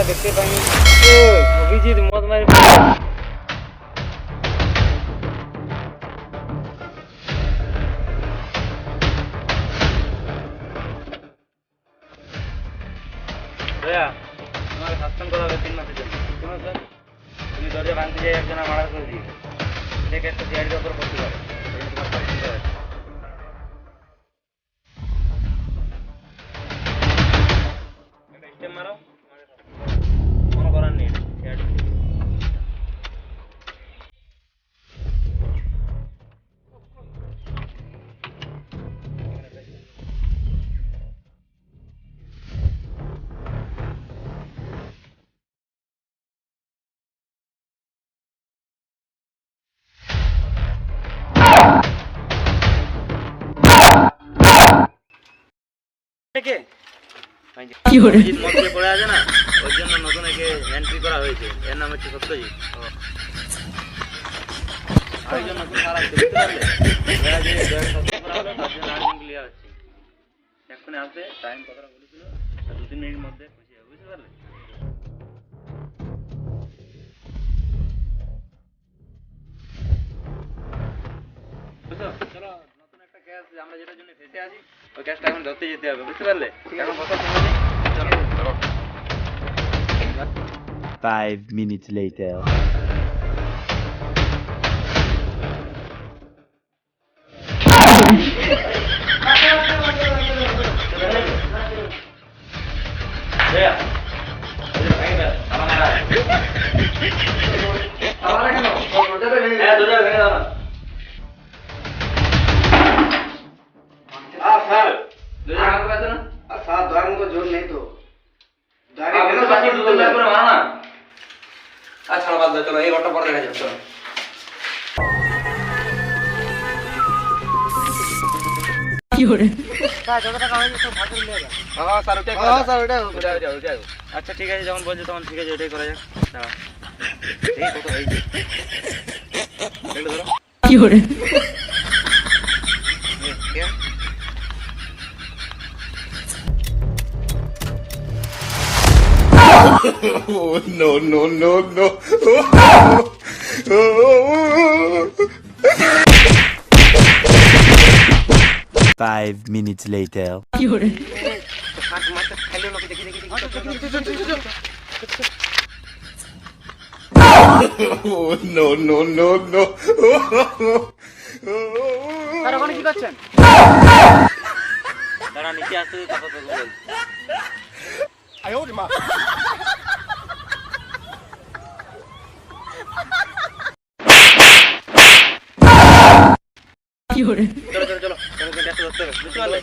দেখতে পাইনি। ও অভিজিৎ মদ মারি দয়া তোমাকে সাসপেন্ড করা হবে 3 মাসের জন্য। শুনো স্যার, তুমি দরজা ভাঙতে যাই একজনা মার্ডার করে দিই, সে কেসটা সিআইডির ওপর করতে পারে। এই তোমার সাসপেন্ড করা আছে। একটা স্টেপ মারো, কোনো করার নেই, সিআইডি। কে অভিজিৎ মদ খেয়ে পড়ে আছে না, ওর জন্য নতুন একে এন্ট্রি করা হয়েছে। এর নাম হচ্ছে সত্যজিৎ। আরেকজন নতুন সারা দেখতে পারলে ওরা যে সাসপেন্ড করা হবে তার জন্য আরেকজন ক্লিয়ার হচ্ছে। এক্ষুনি আসবে, টাইম কথাটা বলেছিল, 2-3 মিনিটের মধ্যে খুশি হবে, বুঝতে পারলে? বুঝছো? চলো, নতুন একটা কেস আমরা যেটার জন্য ফেসে আছি, ওই কেসটা এখন ধরতে যেতে হবে, বুঝতে পারলে? এখন বসার সময় নেই, চলো চলো। 5 minutes later. দয়া, দরজা ভেঙে দাও না। স্যার, দরজা ভাঙতে পারছো না? স্যার দয়ার মতো জোর নেই তো। মারা না। আচ্ছা বাদ দাও, চলো এই ঘরটা পরে দেখা যাবে। চলো আচ্ছা ঠিক আছে, যখন বলছো তখন ঠিক আছে, ওইটাই করা যাক। দাঁড়াও, এই কত হয়েছে একটু ধরো। Oh, no, no, no, no. 5 minutes later. Oh, no, no, no, no. Sir ওখানে কি করছেন? দাঁড়া, নিচে আসতে তারপর তো বল। চলো চলো চলো, চলো, চলো, বুঝতে পারলে?